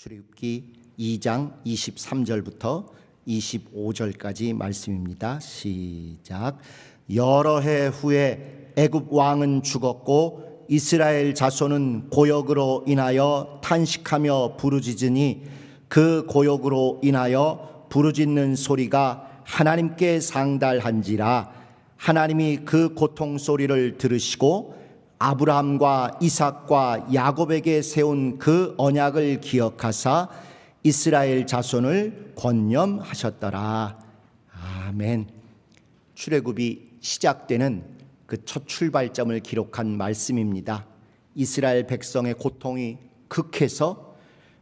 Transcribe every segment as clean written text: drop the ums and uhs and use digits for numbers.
출애굽기 2장 23절부터 25절까지 말씀입니다. 시작. 여러 해 후에 애굽 왕은 죽었고 이스라엘 자손은 고역으로 인하여 탄식하며 부르짖으니 그 고역으로 인하여 부르짖는 소리가 하나님께 상달한지라. 하나님이 그 고통 소리를 들으시고 아브라함과 이삭과 야곱에게 세운 그 언약을 기억하사 이스라엘 자손을 권념하셨더라. 아멘. 출애굽이 시작되는 그 첫 출발점을 기록한 말씀입니다. 이스라엘 백성의 고통이 극해서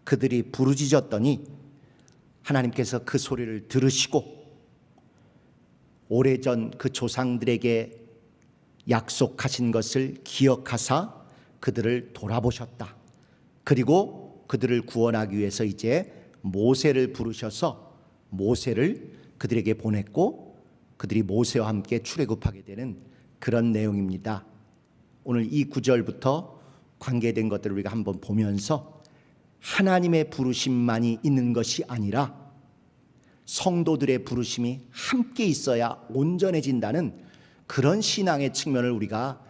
그들이 부르짖었더니 하나님께서 그 소리를 들으시고 오래전 그 조상들에게 약속하신 것을 기억하사 그들을 돌아보셨다. 그리고 그들을 구원하기 위해서 이제 모세를 부르셔서 모세를 그들에게 보냈고 그들이 모세와 함께 출애굽하게 되는 그런 내용입니다. 오늘 이 구절부터 관계된 것들을 우리가 한번 보면서 하나님의 부르심만이 있는 것이 아니라 성도들의 부르심이 함께 있어야 온전해진다는 그런 신앙의 측면을 우리가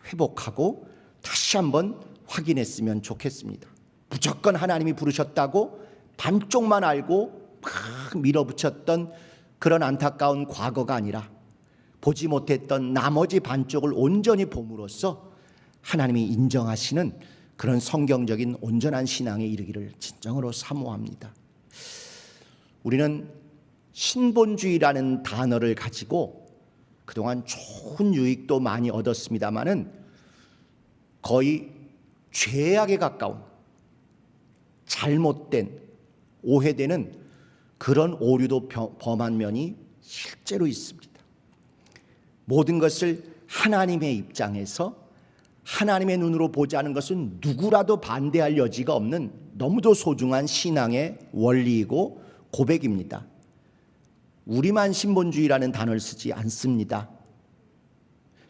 회복하고 다시 한번 확인했으면 좋겠습니다. 무조건 하나님이 부르셨다고 반쪽만 알고 막 밀어붙였던 그런 안타까운 과거가 아니라 보지 못했던 나머지 반쪽을 온전히 봄으로써 하나님이 인정하시는 그런 성경적인 온전한 신앙에 이르기를 진정으로 사모합니다. 우리는 신본주의라는 단어를 가지고 그동안 좋은 유익도 많이 얻었습니다마는 거의 죄악에 가까운 잘못된 오해되는 그런 오류도 범한 면이 실제로 있습니다. 모든 것을 하나님의 입장에서 하나님의 눈으로 보지 않은 것은 누구라도 반대할 여지가 없는 너무도 소중한 신앙의 원리이고 고백입니다. 우리만 신본주의라는 단어를 쓰지 않습니다.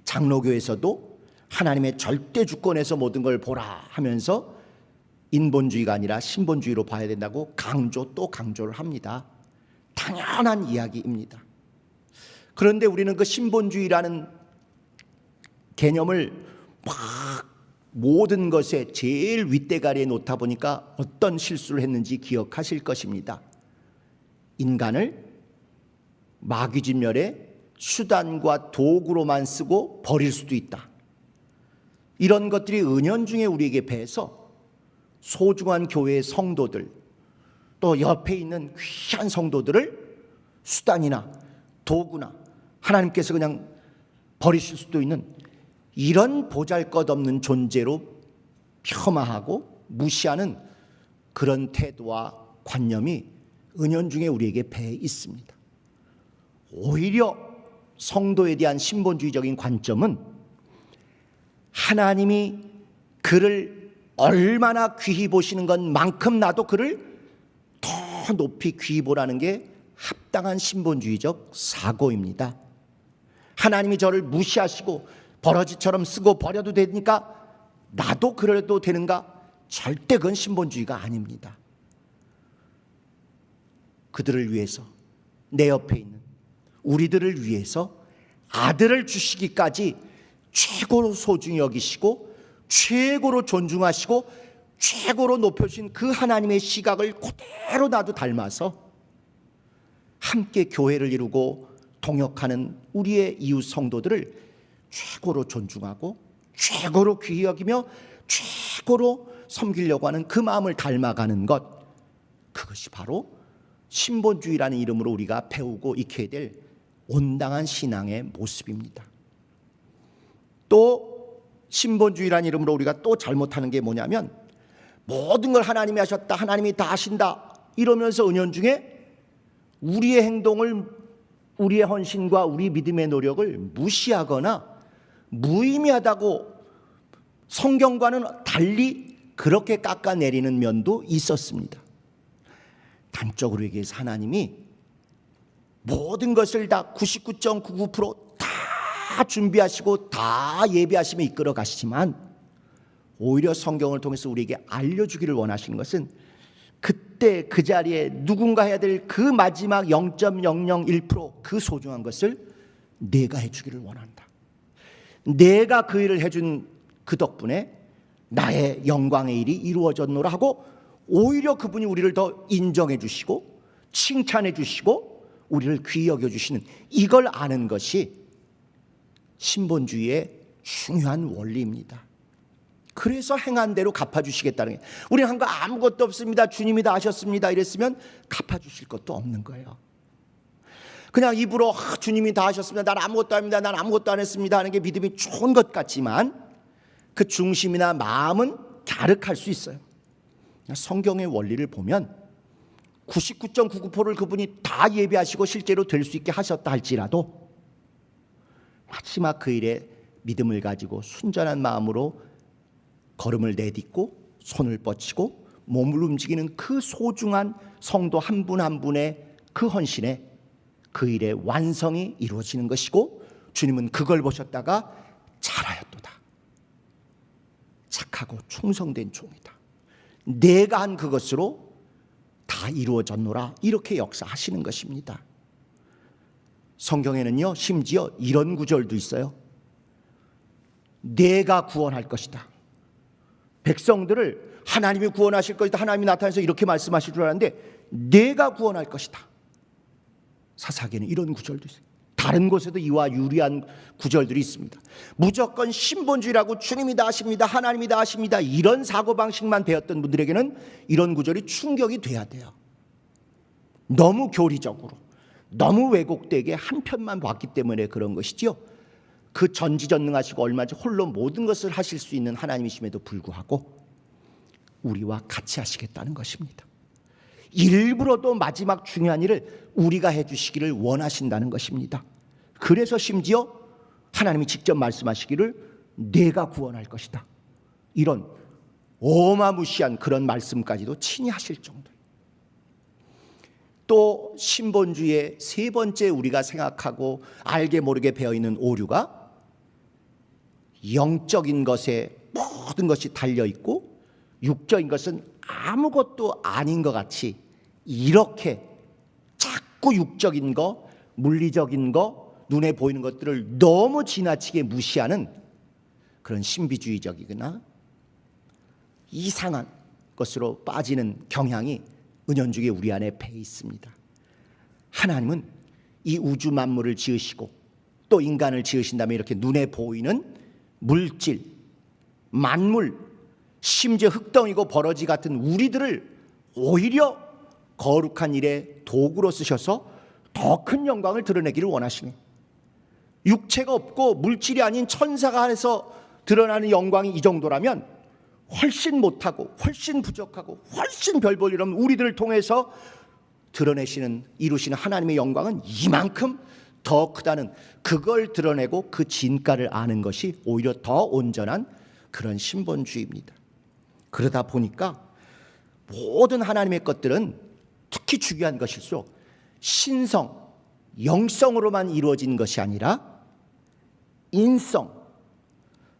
장로교에서도 하나님의 절대 주권에서 모든 걸 보라 하면서 인본주의가 아니라 신본주의로 봐야 된다고 또 강조를 합니다. 당연한 이야기입니다. 그런데 우리는 그 신본주의라는 개념을 막 모든 것에 제일 윗대가리에 놓다 보니까 어떤 실수를 했는지 기억하실 것입니다. 인간을 마귀진멸의 수단과 도구로만 쓰고 버릴 수도 있다. 이런 것들이 은연중에 우리에게 배서 소중한 교회의 성도들 또 옆에 있는 귀한 성도들을 수단이나 도구나 하나님께서 그냥 버리실 수도 있는 이런 보잘것없는 존재로 폄하하고 무시하는 그런 태도와 관념이 은연중에 우리에게 배에 있습니다. 오히려 성도에 대한 신본주의적인 관점은 하나님이 그를 얼마나 귀히 보시는 것만큼 나도 그를 더 높이 귀히 보라는 게 합당한 신본주의적 사고입니다. 하나님이 저를 무시하시고 버러지처럼 쓰고 버려도 되니까 나도 그래도 되는가? 절대 그건 신본주의가 아닙니다. 그들을 위해서 내 옆에 있는 우리들을 위해서 아들을 주시기까지 최고로 소중히 여기시고 최고로 존중하시고 최고로 높여주신 그 하나님의 시각을 그대로 나도 닮아서 함께 교회를 이루고 동역하는 우리의 이웃 성도들을 최고로 존중하고 최고로 귀히 여기며 최고로 섬기려고 하는 그 마음을 닮아가는 것, 그것이 바로 신본주의라는 이름으로 우리가 배우고 익혀야 될 온당한 신앙의 모습입니다. 또 신본주의라는 이름으로 우리가 또 잘못하는 게 뭐냐면 모든 걸 하나님이 하셨다, 하나님이 다 하신다 이러면서 은연중에 우리의 행동을, 우리의 헌신과 우리 믿음의 노력을 무시하거나 무의미하다고 성경과는 달리 그렇게 깎아내리는 면도 있었습니다. 단적으로 얘기해서 하나님이 모든 것을 다 99.99% 준비하시고 다 예비하시며 이끌어 가시지만 오히려 성경을 통해서 우리에게 알려주기를 원하시는 것은 그때 그 자리에 누군가 해야 될 그 마지막 0.001%그 소중한 것을 내가 해주기를 원한다. 내가 그 일을 해준 그 덕분에 나의 영광의 일이 이루어졌노라 하고 오히려 그분이 우리를 더 인정해 주시고 칭찬해 주시고 우리를 귀히 여겨 주시는 이걸 아는 것이 신본주의의 중요한 원리입니다. 그래서 행한 대로 갚아주시겠다는 게, 우리는 한 거 아무것도 없습니다, 주님이 다 하셨습니다 이랬으면 갚아주실 것도 없는 거예요. 그냥 입으로 주님이 다 하셨습니다, 난 아무것도 아닙니다, 난 아무것도 안 했습니다 하는 게 믿음이 좋은 것 같지만 그 중심이나 마음은 갸륵할 수 있어요. 성경의 원리를 보면 99.99%를 그분이 다 예비하시고 실제로 될 수 있게 하셨다 할지라도 마지막 그 일에 믿음을 가지고 순전한 마음으로 걸음을 내딛고 손을 뻗치고 몸을 움직이는 그 소중한 성도 한 분 한 분의 그 헌신에 그 일의 완성이 이루어지는 것이고, 주님은 그걸 보셨다가 잘하였도다, 착하고 충성된 종이다, 내가 한 그것으로 다 이루어졌노라, 이렇게 역사하시는 것입니다. 성경에는요 심지어 이런 구절도 있어요. 내가 구원할 것이다. 백성들을 하나님이 구원하실 것이다, 하나님이 나타나서 이렇게 말씀하실 줄 알았는데 내가 구원할 것이다. 사사기에는 이런 구절도 있어요. 다른 곳에도 이와 유리한 구절들이 있습니다. 무조건 신본주의라고 주님이 다 하십니다, 하나님이 다 하십니다, 이런 사고방식만 배웠던 분들에게는 이런 구절이 충격이 돼야 돼요. 너무 교리적으로 너무 왜곡되게 한편만 봤기 때문에 그런 것이지요. 그 전지전능하시고 얼마든지 홀로 모든 것을 하실 수 있는 하나님이심에도 불구하고 우리와 같이 하시겠다는 것입니다. 일부러도 마지막 중요한 일을 우리가 해주시기를 원하신다는 것입니다. 그래서 심지어 하나님이 직접 말씀하시기를 내가 구원할 것이다, 이런 어마무시한 그런 말씀까지도 친히 하실 정도예요. 또 신본주의의 세 번째 우리가 생각하고 알게 모르게 배어있는 오류가 영적인 것에 모든 것이 달려있고 육적인 것은 아무것도 아닌 것 같이 이렇게 자꾸 육적인 거, 물리적인 거, 눈에 보이는 것들을 너무 지나치게 무시하는 그런 신비주의적이거나 이상한 것으로 빠지는 경향이 은연중에 우리 안에 배 있습니다. 하나님은 이 우주 만물을 지으시고 또 인간을 지으신 다음에 이렇게 눈에 보이는 물질, 만물, 심지어 흙덩이고 버러지 같은 우리들을 오히려 거룩한 일에 도구로 쓰셔서 더 큰 영광을 드러내기를 원하시네. 육체가 없고 물질이 아닌 천사가 안에서 드러나는 영광이 이 정도라면 훨씬 못하고 훨씬 부족하고 훨씬 별 볼 일 없는 우리들을 통해서 드러내시는, 이루시는 하나님의 영광은 이만큼 더 크다는, 그걸 드러내고 그 진가를 아는 것이 오히려 더 온전한 그런 신본주의입니다. 그러다 보니까 모든 하나님의 것들은 특히 중요한 것일수록 신성, 영성으로만 이루어진 것이 아니라 인성,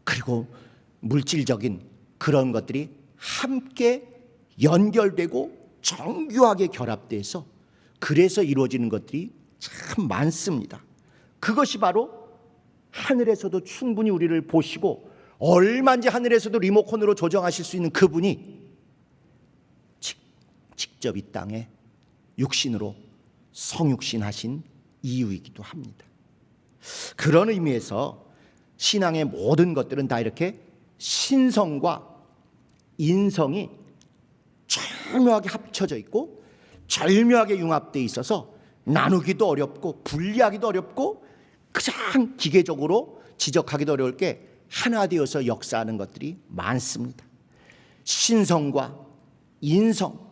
그리고 물질적인 그런 것들이 함께 연결되고 정교하게 결합돼서 그래서 이루어지는 것들이 참 많습니다. 그것이 바로 하늘에서도 충분히 우리를 보시고 얼마든지 하늘에서도 리모컨으로 조정하실 수 있는 그분이 직접 이 땅에 육신으로 성육신하신 이유이기도 합니다. 그런 의미에서 신앙의 모든 것들은 다 이렇게 신성과 인성이 절묘하게 합쳐져 있고 절묘하게 융합되어 있어서 나누기도 어렵고 분리하기도 어렵고 가장 기계적으로 지적하기도 어려울 게 하나 되어서 역사하는 것들이 많습니다. 신성과 인성,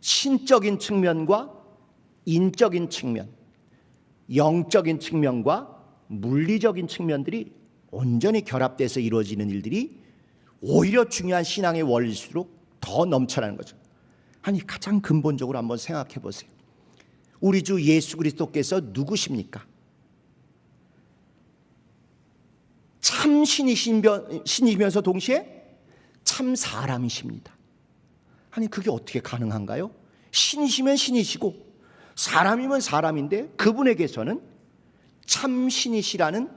신적인 측면과 인적인 측면, 영적인 측면과 물리적인 측면들이 온전히 결합돼서 이루어지는 일들이 오히려 중요한 신앙의 원리일수록 더 넘쳐나는 거죠. 아니, 가장 근본적으로 한번 생각해 보세요. 우리 주 예수 그리스도께서 누구십니까? 참 신이시면서 동시에 참 사람이십니다. 아니 그게 어떻게 가능한가요? 신이시면 신이시고 사람이면 사람인데 그분에게서는 참 신이시라는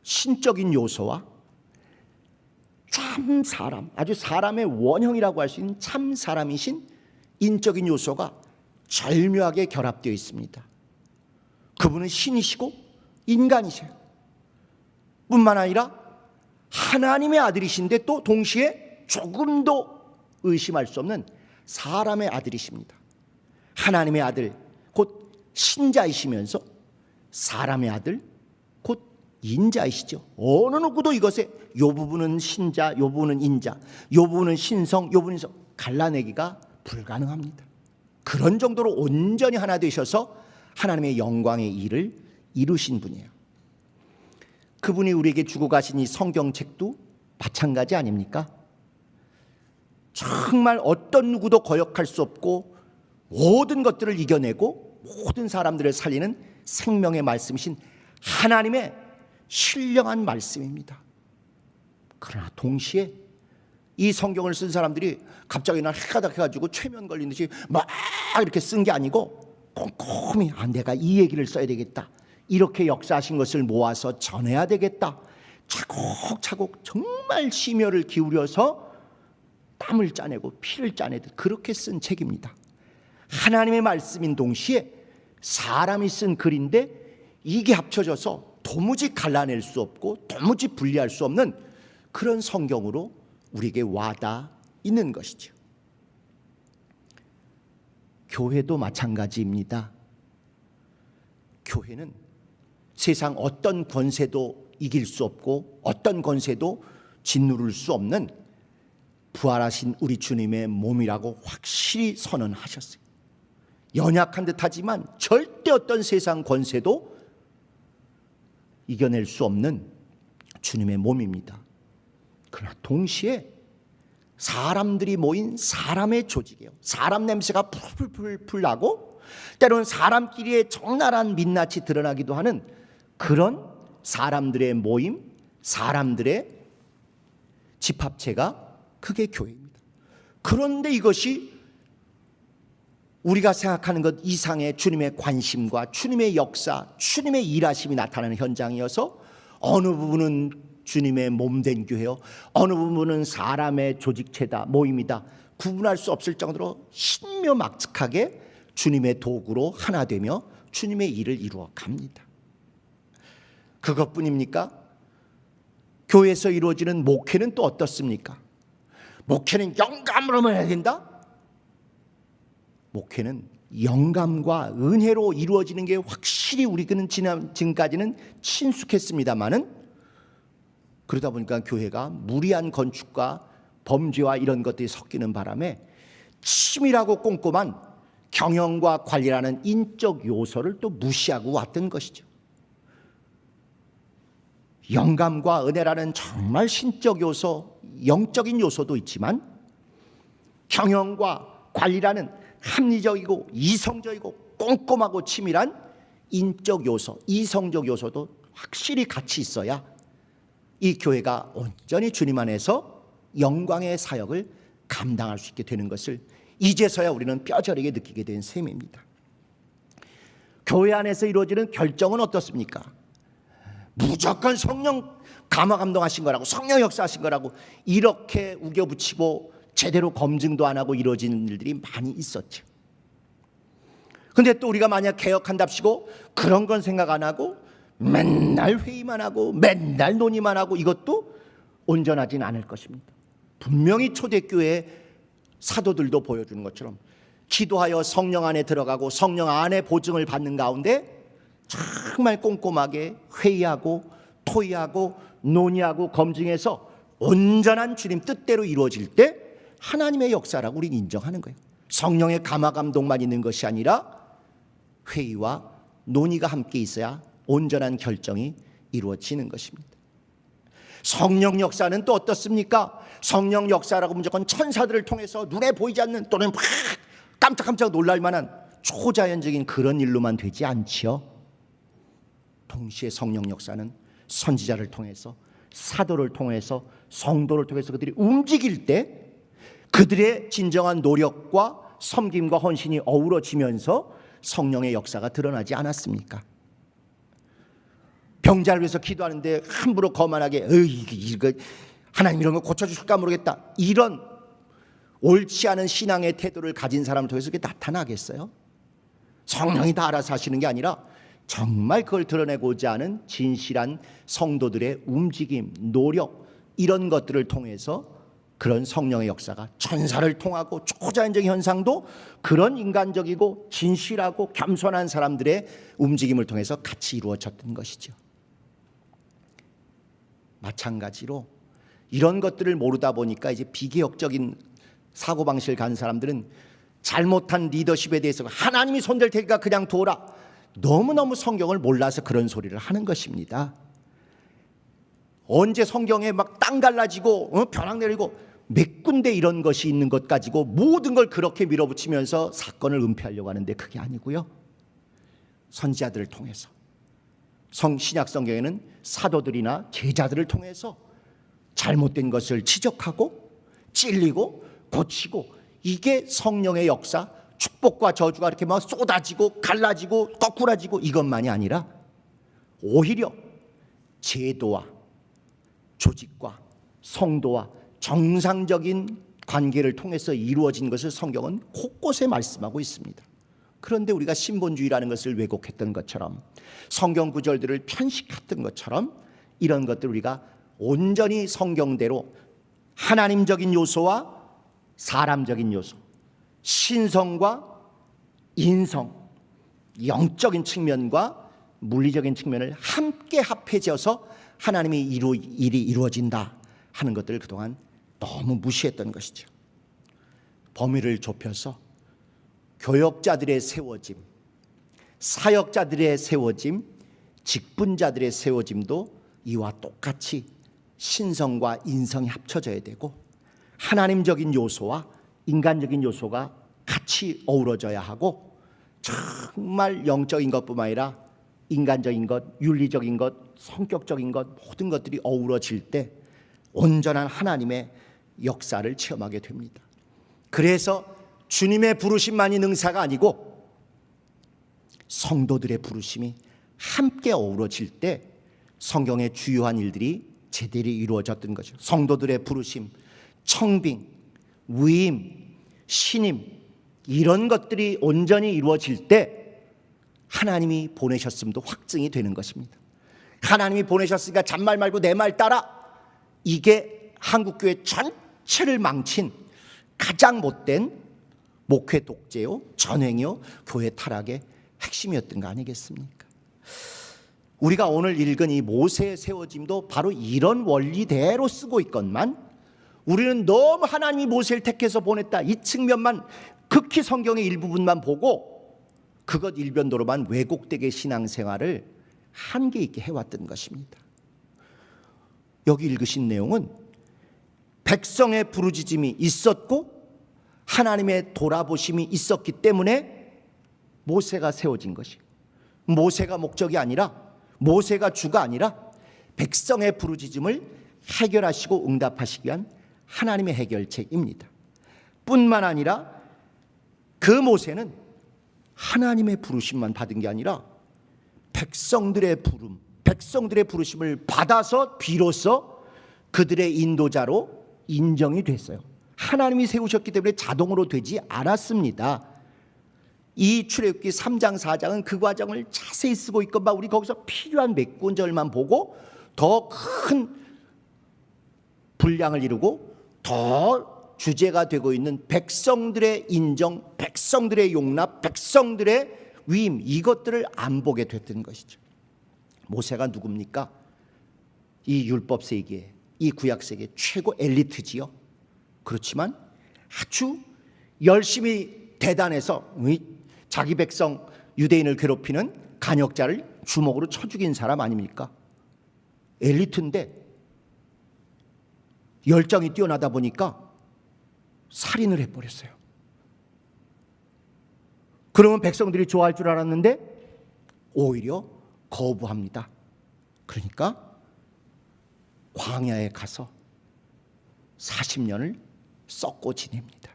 신적인 요소와 참 사람, 아주 사람의 원형이라고 할 수 있는 참 사람이신 인적인 요소가 절묘하게 결합되어 있습니다. 그분은 신이시고 인간이세요. 뿐만 아니라 하나님의 아들이신데 또 동시에 조금도 의심할 수 없는 사람의 아들이십니다. 하나님의 아들 곧 신자이시면서 사람의 아들 곧 인자이시죠. 어느 누구도 이것에 요 부분은 신자, 요 부분은 인자, 요 부분은 신성, 요 부분은 인성 갈라내기가 불가능합니다. 그런 정도로 온전히 하나 되셔서 하나님의 영광의 일을 이루신 분이에요. 그분이 우리에게 주고 가신 이 성경책도 마찬가지 아닙니까? 정말 어떤 누구도 거역할 수 없고 모든 것들을 이겨내고 모든 사람들을 살리는 생명의 말씀이신 하나님의 신령한 말씀입니다. 그러나 동시에 이 성경을 쓴 사람들이 갑자기 날 해가닥 해가지고 최면 걸린 듯이 막 이렇게 쓴 게 아니고 꼼꼼히 내가 이 얘기를 써야 되겠다, 이렇게 역사하신 것을 모아서 전해야 되겠다, 차곡차곡 정말 심혈을 기울여서 땀을 짜내고 피를 짜내듯 그렇게 쓴 책입니다. 하나님의 말씀인 동시에 사람이 쓴 글인데 이게 합쳐져서 도무지 갈라낼 수 없고 도무지 분리할 수 없는 그런 성경으로 우리에게 와닿아 있는 것이죠. 교회도 마찬가지입니다. 교회는 세상 어떤 권세도 이길 수 없고 어떤 권세도 짓누를 수 없는 부활하신 우리 주님의 몸이라고 확실히 선언하셨어요. 연약한 듯하지만 절대 어떤 세상 권세도 이겨낼 수 없는 주님의 몸입니다. 그러나 동시에 사람들이 모인 사람의 조직이에요. 사람 냄새가 풀풀풀 나고 때로는 사람끼리의 적나라한 민낯이 드러나기도 하는 그런 사람들의 모임, 사람들의 집합체가 그게 교회입니다. 그런데 이것이 우리가 생각하는 것 이상의 주님의 관심과 주님의 역사, 주님의 일하심이 나타나는 현장이어서 어느 부분은 주님의 몸된 교회요, 어느 부분은 사람의 조직체다, 모임이다, 구분할 수 없을 정도로 신묘막측하게 주님의 도구로 하나 되며 주님의 일을 이루어 갑니다. 그것뿐입니까? 교회에서 이루어지는 목회는 또 어떻습니까? 목회는 영감으로만 해야 된다? 목회는 영감과 은혜로 이루어지는 게 확실히 우리는 지금까지는 친숙했습니다마는 그러다 보니까 교회가 무리한 건축과 범죄와 이런 것들이 섞이는 바람에 치밀하고 꼼꼼한 경영과 관리라는 인적 요소를 또 무시하고 왔던 것이죠. 영감과 은혜라는 정말 신적 요소, 영적인 요소도 있지만 경영과 관리라는 합리적이고 이성적이고 꼼꼼하고 치밀한 인적 요소, 이성적 요소도 확실히 같이 있어야 이 교회가 온전히 주님 안에서 영광의 사역을 감당할 수 있게 되는 것을 이제서야 우리는 뼈저리게 느끼게 된 셈입니다. 교회 안에서 이루어지는 결정은 어떻습니까? 무조건 성령 감화 감동하신 거라고, 성령 역사하신 거라고 이렇게 우겨붙이고 제대로 검증도 안 하고 이루어지는 일들이 많이 있었죠. 근데 또 우리가 만약 개혁한답시고 그런 건 생각 안 하고 맨날 회의만 하고 맨날 논의만 하고 이것도 온전하진 않을 것입니다. 분명히 초대교회 사도들도 보여주는 것처럼 기도하여 성령 안에 들어가고 성령 안에 보증을 받는 가운데 정말 꼼꼼하게 회의하고 토의하고 논의하고 검증해서 온전한 주님 뜻대로 이루어질 때 하나님의 역사라고 우리는 인정하는 거예요. 성령의 감화 감동만 있는 것이 아니라 회의와 논의가 함께 있어야 온전한 결정이 이루어지는 것입니다. 성령 역사는 또 어떻습니까? 성령 역사라고 무조건 천사들을 통해서 눈에 보이지 않는 또는 막 깜짝깜짝 놀랄 만한 초자연적인 그런 일로만 되지 않지요. 동시에 성령 역사는 선지자를 통해서 사도를 통해서 성도를 통해서 그들이 움직일 때 그들의 진정한 노력과 섬김과 헌신이 어우러지면서 성령의 역사가 드러나지 않았습니까? 병자를 위해서 기도하는데 함부로 거만하게 이거 하나님 이런 거 고쳐주실까 모르겠다, 이런 옳지 않은 신앙의 태도를 가진 사람을 통해서 그게 나타나겠어요? 성령이 다 알아서 하시는 게 아니라 정말 그걸 드러내고자 하는 진실한 성도들의 움직임, 노력, 이런 것들을 통해서 그런 성령의 역사가 천사를 통하고 초자연적인 현상도 그런 인간적이고 진실하고 겸손한 사람들의 움직임을 통해서 같이 이루어졌던 것이죠. 마찬가지로 이런 것들을 모르다 보니까 이제 비개혁적인 사고방식을 가는 사람들은 잘못한 리더십에 대해서 하나님이 손댈 테니까 그냥 둬라, 너무너무 성경을 몰라서 그런 소리를 하는 것입니다. 언제 성경에 막 땅 갈라지고 벼락 내리고 몇 군데 이런 것이 있는 것 가지고 모든 걸 그렇게 밀어붙이면서 사건을 은폐하려고 하는데 그게 아니고요. 선지자들을 통해서, 신약 성경에는 사도들이나 제자들을 통해서 잘못된 것을 지적하고 찔리고 고치고, 이게 성령의 역사, 축복과 저주가 이렇게 막 쏟아지고 갈라지고 거꾸라지고 이것만이 아니라 오히려 제도와 조직과 성도와 정상적인 관계를 통해서 이루어진 것을 성경은 곳곳에 말씀하고 있습니다. 그런데 우리가 신본주의라는 것을 왜곡했던 것처럼, 성경 구절들을 편식했던 것처럼, 이런 것들 우리가 온전히 성경대로 하나님적인 요소와 사람적인 요소, 신성과 인성, 영적인 측면과 물리적인 측면을 함께 합해져서 하나님의 일이 이루어진다 하는 것들을 그동안 너무 무시했던 것이죠. 범위를 좁혀서 교역자들의 세워짐, 사역자들의 세워짐, 직분자들의 세워짐도 이와 똑같이 신성과 인성이 합쳐져야 되고, 하나님적인 요소와 인간적인 요소가 같이 어우러져야 하고, 정말 영적인 것뿐만 아니라 인간적인 것, 윤리적인 것, 성격적인 것, 모든 것들이 어우러질 때 온전한 하나님의 역사를 체험하게 됩니다. 그래서 주님의 부르심만이 능사가 아니고 성도들의 부르심이 함께 어우러질 때 성경의 주요한 일들이 제대로 이루어졌던 거죠. 성도들의 부르심, 청빙, 위임, 신임, 이런 것들이 온전히 이루어질 때 하나님이 보내셨음도 확증이 되는 것입니다. 하나님이 보내셨으니까 잔말 말고 내 말 따라, 이게 한국교회 전체를 망친 가장 못된 목회 독재요, 전횡요, 교회 타락의 핵심이었던 거 아니겠습니까? 우리가 오늘 읽은 이 모세의 세워짐도 바로 이런 원리대로 쓰고 있건만, 우리는 너무 하나님이 모세를 택해서 보냈다, 이 측면만, 극히 성경의 일부분만 보고 그것 일변도로만 왜곡되게 신앙생활을 한계 있게 해왔던 것입니다. 여기 읽으신 내용은 백성의 부르짖음이 있었고 하나님의 돌아보심이 있었기 때문에 모세가 세워진 것이에요. 모세가 목적이 아니라, 모세가 주가 아니라 백성의 부르짖음을 해결하시고 응답하시기 위한 하나님의 해결책입니다. 뿐만 아니라 그 모세는 하나님의 부르심만 받은 게 아니라 백성들의 부르심을 받아서 비로소 그들의 인도자로 인정이 됐어요. 하나님이 세우셨기 때문에 자동으로 되지 않았습니다. 이 출애굽기 3장 4장은 그 과정을 자세히 쓰고 있건만 우리 거기서 필요한 몇 군절만 보고 더 큰 분량을 이루고 더 주제가 되고 있는 백성들의 인정, 백성들의 용납, 백성들의 위임, 이것들을 안 보게 됐던 것이죠. 모세가 누굽니까? 이 율법 세계에, 이 구약 세계 최고 엘리트지요. 그렇지만 아주 열심히 대단해서 자기 백성 유대인을 괴롭히는 간역자를 주먹으로 쳐 죽인 사람 아닙니까? 엘리트인데 열정이 뛰어나다 보니까 살인을 해버렸어요. 그러면 백성들이 좋아할 줄 알았는데 오히려 거부합니다. 그러니까 광야에 가서 40년을 썩고 지냅니다.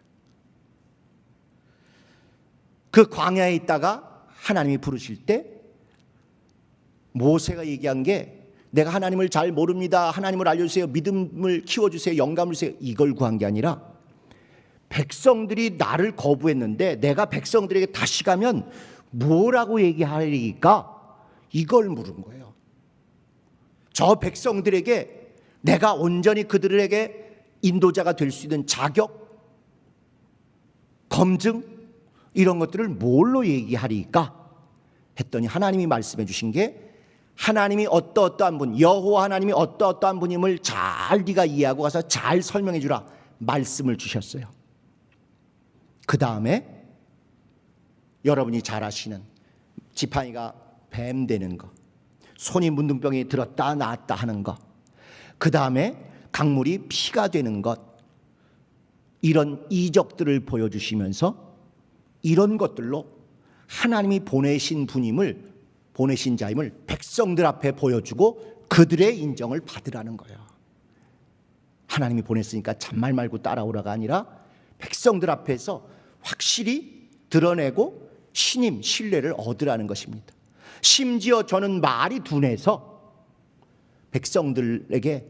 그 광야에 있다가 하나님이 부르실 때 모세가 얘기한 게 내가 하나님을 잘 모릅니다. 하나님을 알려주세요. 믿음을 키워주세요. 영감을 주세요. 이걸 구한 게 아니라 백성들이 나를 거부했는데 내가 백성들에게 다시 가면 뭐라고 얘기하리까? 이걸 물은 거예요. 저 백성들에게 내가 온전히 그들에게 인도자가 될 수 있는 자격, 검증 이런 것들을 뭘로 얘기하리까? 했더니 하나님이 말씀해 주신 게 하나님이 어떠한 분, 여호와 하나님이 어떠한 분임을 잘 네가 이해하고 가서 잘 설명해 주라 말씀을 주셨어요. 그 다음에 여러분이 잘 아시는 지팡이가 뱀 되는 거, 손이 문둥병이 들었다 놨다 하는 거, 그 다음에 강물이 피가 되는 것, 이런 이적들을 보여주시면서 이런 것들로 하나님이 보내신 분임을, 보내신 자임을 백성들 앞에 보여주고 그들의 인정을 받으라는 거예요. 하나님이 보냈으니까 잔말 말고 따라오라가 아니라 백성들 앞에서 확실히 드러내고 신임, 신뢰를 얻으라는 것입니다. 심지어 저는 말이 둔해서 백성들에게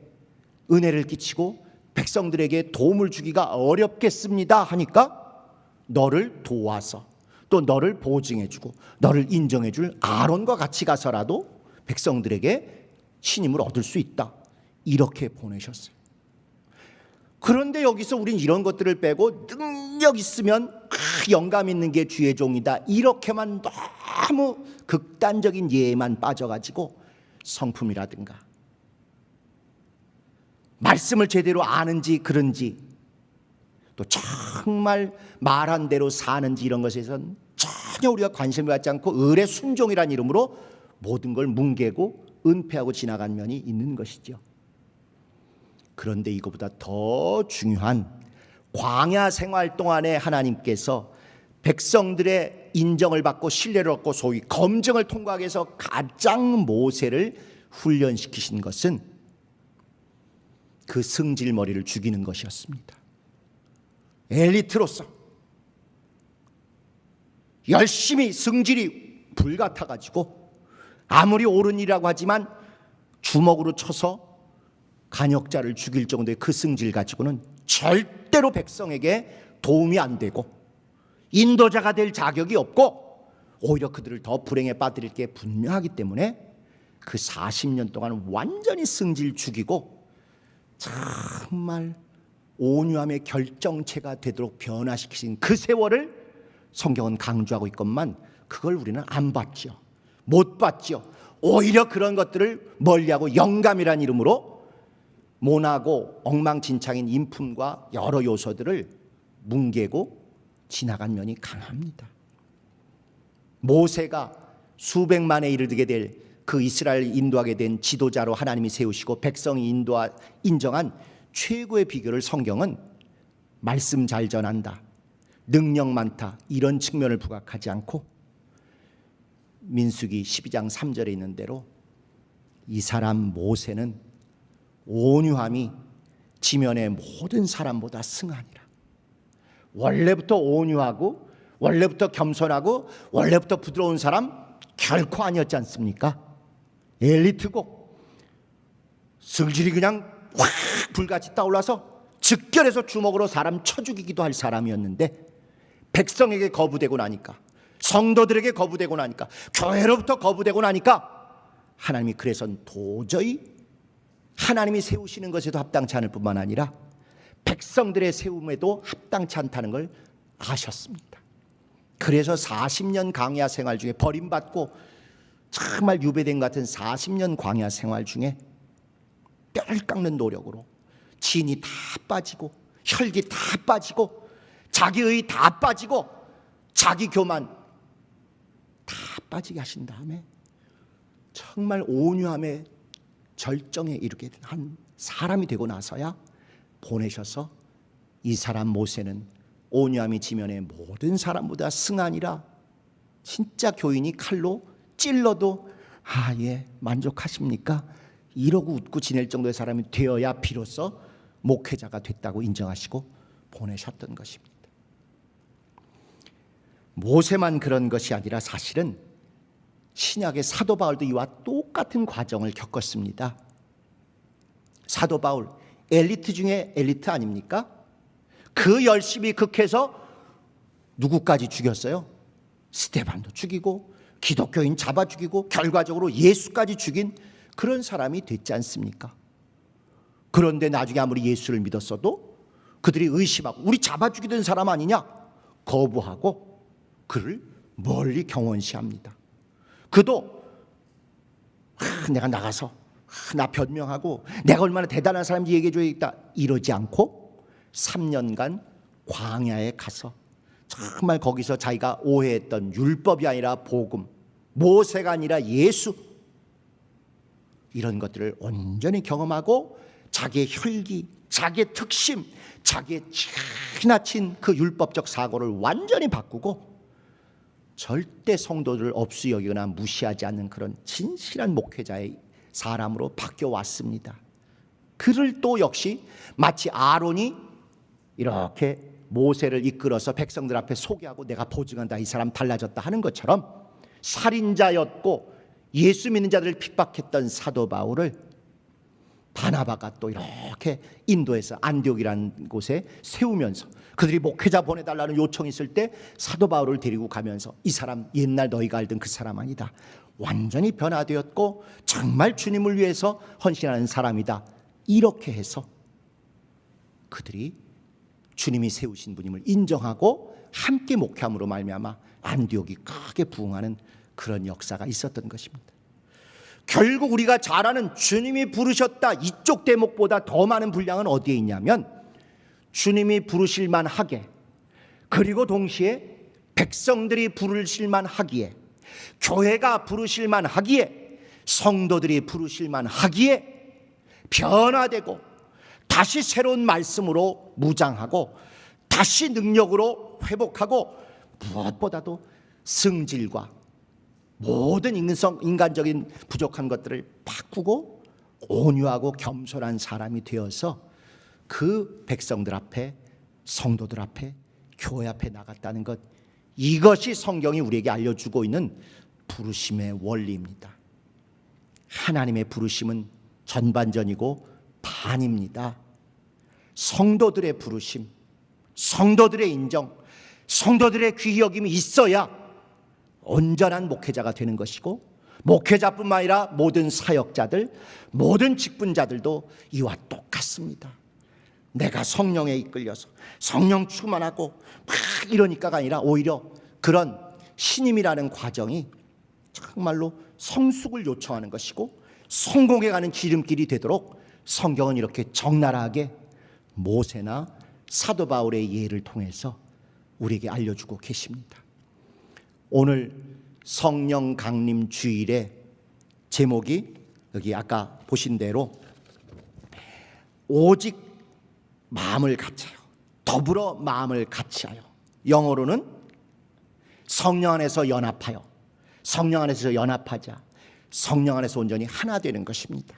은혜를 끼치고 백성들에게 도움을 주기가 어렵겠습니다 하니까 너를 도와서 또 너를 보증해주고 너를 인정해줄 아론과 같이 가서라도 백성들에게 신임을 얻을 수 있다, 이렇게 보내셨어요. 그런데 여기서 우린 이런 것들을 빼고 능력 있으면 영감 있는 게 주의 종이다, 이렇게만 너무 극단적인 예에만 빠져가지고 성품이라든가 말씀을 제대로 아는지 그런지 또 정말 말한 대로 사는지 이런 것에선 전혀 우리가 관심을 갖지 않고 을의 순종이라는 이름으로 모든 걸 뭉개고 은폐하고 지나간 면이 있는 것이죠. 그런데 이거보다 더 중요한 광야 생활 동안에 하나님께서 백성들의 인정을 받고 신뢰를 얻고 소위 검증을 통과하기 위해서 가장 모세를 훈련시키신 것은 그 승질머리를 죽이는 것이었습니다. 엘리트로서 열심히 승질이 불같아가지고 아무리 옳은 일이라고 하지만 주먹으로 쳐서 간역자를 죽일 정도의 그 승질 가지고는 절대로 백성에게 도움이 안 되고 인도자가 될 자격이 없고 오히려 그들을 더 불행에 빠뜨릴 게 분명하기 때문에 그 40년 동안 완전히 승질 죽이고 정말 온유함의 결정체가 되도록 변화시키신 그 세월을 성경은 강조하고 있건만 그걸 우리는 안 봤죠. 못 봤죠. 오히려 그런 것들을 멀리하고 영감이란 이름으로 모나고 엉망진창인 인품과 여러 요소들을 뭉개고 지나간 면이 강합니다. 모세가 수백만에 이르게 될 그 이스라엘을 인도하게 된 지도자로 하나님이 세우시고 백성이 인정한 최고의 비결을 성경은 말씀 잘 전한다, 능력 많다, 이런 측면을 부각하지 않고 민수기 12장 3절에 있는 대로 이 사람 모세는 온유함이 지면의 모든 사람보다 승하니라. 원래부터 온유하고 원래부터 겸손하고 원래부터 부드러운 사람 결코 아니었지 않습니까? 엘리트고 승질이 그냥 확 불같이 떠올라서 즉결해서 주먹으로 사람 쳐 죽이기도 할 사람이었는데 백성에게 거부되고 나니까, 성도들에게 거부되고 나니까, 교회로부터 거부되고 나니까 하나님이 그래서는 도저히 하나님이 세우시는 것에도 합당치 않을 뿐만 아니라 백성들의 세움에도 합당치 않다는 걸 아셨습니다. 그래서 40년 광야 생활 중에 버림받고 정말 유배된 같은 40년 광야 생활 중에 뼈를 깎는 노력으로 진이 다 빠지고 혈기 다 빠지고 자기의 다 빠지고 자기 교만 다 빠지게 하신 다음에 정말 온유함의 절정에 이르게 된 한 사람이 되고 나서야 보내셔서 이 사람 모세는 온유함이 지면의 모든 사람보다 승하니라. 진짜 교인이 칼로 찔러도 예 만족하십니까? 이러고 웃고 지낼 정도의 사람이 되어야 비로소 목회자가 됐다고 인정하시고 보내셨던 것입니다. 모세만 그런 것이 아니라 사실은 신약의 사도 바울도 이와 똑같은 과정을 겪었습니다. 사도 바울 엘리트 중에 엘리트 아닙니까? 그 열심히 극해서 누구까지 죽였어요? 스데반도 죽이고 기독교인 잡아 죽이고 결과적으로 예수까지 죽인 그런 사람이 됐지 않습니까? 그런데 나중에 아무리 예수를 믿었어도 그들이 의심하고 우리 잡아 죽이던 사람 아니냐? 거부하고 그를 멀리 경원시합니다. 그도 내가 나가서 나 변명하고 내가 얼마나 대단한 사람인지 얘기해줘야겠다 이러지 않고 3년간 광야에 가서 정말 거기서 자기가 오해했던 율법이 아니라 복음, 모세가 아니라 예수, 이런 것들을 온전히 경험하고 자기의 혈기, 자기의 특심, 자기의 지나친 그 율법적 사고를 완전히 바꾸고 절대 성도들을 없이 여기거나 무시하지 않는 그런 진실한 목회자의 사람으로 바뀌어 왔습니다. 그를 또 역시 마치 아론이 이렇게 모세를 이끌어서 백성들 앞에 소개하고 내가 보증한다, 이 사람 달라졌다 하는 것처럼 살인자였고 예수 믿는 자들을 핍박했던 사도 바울을 바나바가 또 이렇게 인도에서 안디옥이라는 곳에 세우면서 그들이 목회자 보내달라는 요청이 있을 때 사도 바울을 데리고 가면서 이 사람 옛날 너희가 알던 그 사람 아니다, 완전히 변화되었고 정말 주님을 위해서 헌신하는 사람이다, 이렇게 해서 그들이 주님이 세우신 분임을 인정하고 함께 목회함으로 말미암아 안디옥이 크게 부흥하는 그런 역사가 있었던 것입니다. 결국 우리가 잘 아는 주님이 부르셨다, 이쪽 대목보다 더 많은 분량은 어디에 있냐면 주님이 부르실 만하게, 그리고 동시에 백성들이 부르실 만하기에, 교회가 부르실 만하기에, 성도들이 부르실 만하기에 변화되고 다시 새로운 말씀으로 무장하고 다시 능력으로 회복하고 무엇보다도 승질과 모든 인간적인 부족한 것들을 바꾸고 온유하고 겸손한 사람이 되어서 그 백성들 앞에, 성도들 앞에, 교회 앞에 나갔다는 것, 이것이 성경이 우리에게 알려주고 있는 부르심의 원리입니다. 하나님의 부르심은 전반전이고 반입니다. 성도들의 부르심, 성도들의 인정, 성도들의 귀히 여김이 있어야 온전한 목회자가 되는 것이고, 목회자뿐만 아니라 모든 사역자들, 모든 직분자들도 이와 똑같습니다. 내가 성령에 이끌려서 성령 충만하고 막 이러니까가 아니라 오히려 그런 신임이라는 과정이 정말로 성숙을 요청하는 것이고 성공해 가는 지름길이 되도록 성경은 이렇게 적나라하게 모세나 사도 바울의 예를 통해서 우리에게 알려주고 계십니다. 오늘 성령 강림 주일의 제목이 여기 아까 보신 대로 오직 마음을 같이하여, 더불어 마음을 같이하여, 영어로는 성령 안에서 연합하여, 성령 안에서 연합하자, 성령 안에서 온전히 하나 되는 것입니다.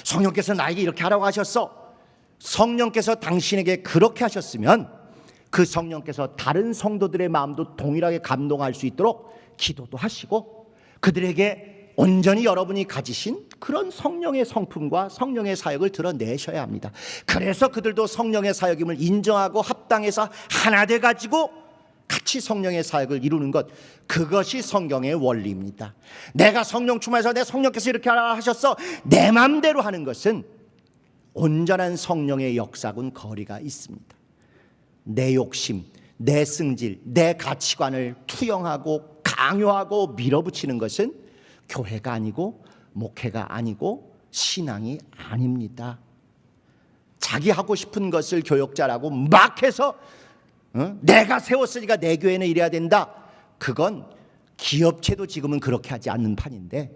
성령께서 나에게 이렇게 하라고 하셨어. 성령께서 당신에게 그렇게 하셨으면 그 성령께서 다른 성도들의 마음도 동일하게 감동할 수 있도록 기도도 하시고 그들에게 온전히 여러분이 가지신 그런 성령의 성품과 성령의 사역을 드러내셔야 합니다. 그래서 그들도 성령의 사역임을 인정하고 합당해서 하나 돼 가지고 같이 성령의 사역을 이루는 것, 그것이 성경의 원리입니다. 내가 성령 충만해서 내 성령께서 이렇게 하라 하셨어, 내 마음대로 하는 것은 온전한 성령의 역사군 거리가 있습니다. 내 욕심, 내 승질, 내 가치관을 투영하고 강요하고 밀어붙이는 것은 교회가 아니고 목회가 아니고 신앙이 아닙니다. 자기 하고 싶은 것을 교역자라고 막 해서 내가 세웠으니까 내 교회는 이래야 된다, 그건 기업체도 지금은 그렇게 하지 않는 판인데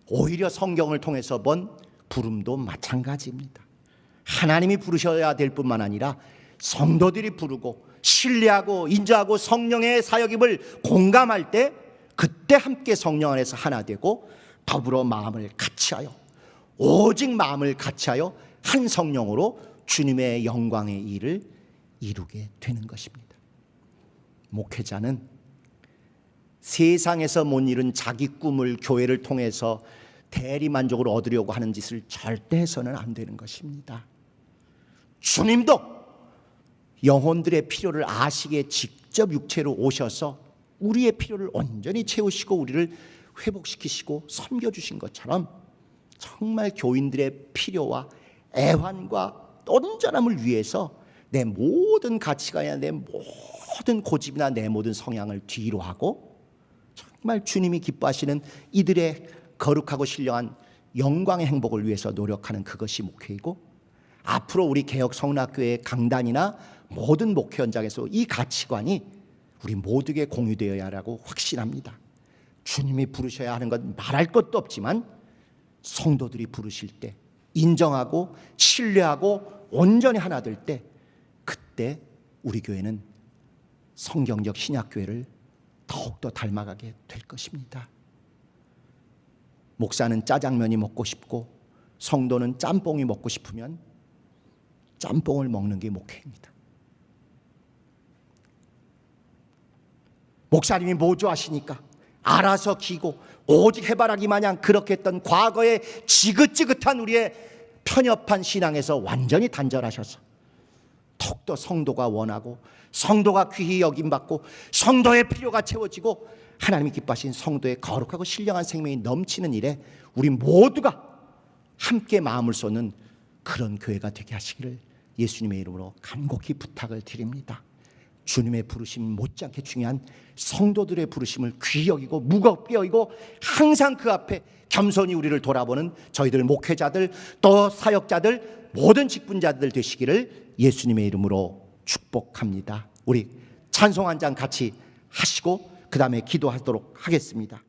오히려 성경을 통해서 본 부름도 마찬가지입니다. 하나님이 부르셔야 될 뿐만 아니라 성도들이 부르고 신뢰하고 인정하고 성령의 사역임을 공감할 때 그때 함께 성령 안에서 하나 되고 더불어 마음을 같이하여, 오직 마음을 같이하여 한 성령으로 주님의 영광의 일을 이루게 되는 것입니다. 목회자는 세상에서 못 이룬 자기 꿈을 교회를 통해서 대리만족을 얻으려고 하는 짓을 절대 해서는 안 되는 것입니다. 주님도 영혼들의 필요를 아시기에 직접 육체로 오셔서 우리의 필요를 온전히 채우시고 우리를 회복시키시고 섬겨주신 것처럼 정말 교인들의 필요와 애환과 온전함을 위해서 내 모든 가치관이나 내 모든 고집이나 내 모든 성향을 뒤로 하고 정말 주님이 기뻐하시는 이들의 거룩하고 신령한 영광의 행복을 위해서 노력하는 그것이 목회이고, 앞으로 우리 개혁 성락교회의 강단이나 모든 목회 현장에서 이 가치관이 우리 모두에게 공유되어야 하라고 확신합니다. 주님이 부르셔야 하는 건 말할 것도 없지만 성도들이 부르실 때 인정하고 신뢰하고 온전히 하나 될 때, 그때 우리 교회는 성경적 신약교회를 더욱더 닮아가게 될 것입니다. 목사는 짜장면이 먹고 싶고 성도는 짬뽕이 먹고 싶으면 짬뽕을 먹는 게 목회입니다. 목사님이 모조하시니까 알아서 기고 오직 해바라기 마냥 그렇게 했던 과거의 지긋지긋한 우리의 편협한 신앙에서 완전히 단절하셔서 더욱더 성도가 원하고 성도가 귀히 여김받고 성도의 필요가 채워지고 하나님이 기뻐하신 성도의 거룩하고 신령한 생명이 넘치는 일에 우리 모두가 함께 마음을 쏟는 그런 교회가 되게 하시기를 예수님의 이름으로 간곡히 부탁을 드립니다. 주님의 부르심 못지않게 중요한 성도들의 부르심을 귀히 여기고 무겁게 여기고 항상 그 앞에 겸손히 우리를 돌아보는 저희들 목회자들 또 사역자들 모든 직분자들 되시기를 예수님의 이름으로 축복합니다. 우리 찬송 한 장 같이 하시고 그 다음에 기도하도록 하겠습니다.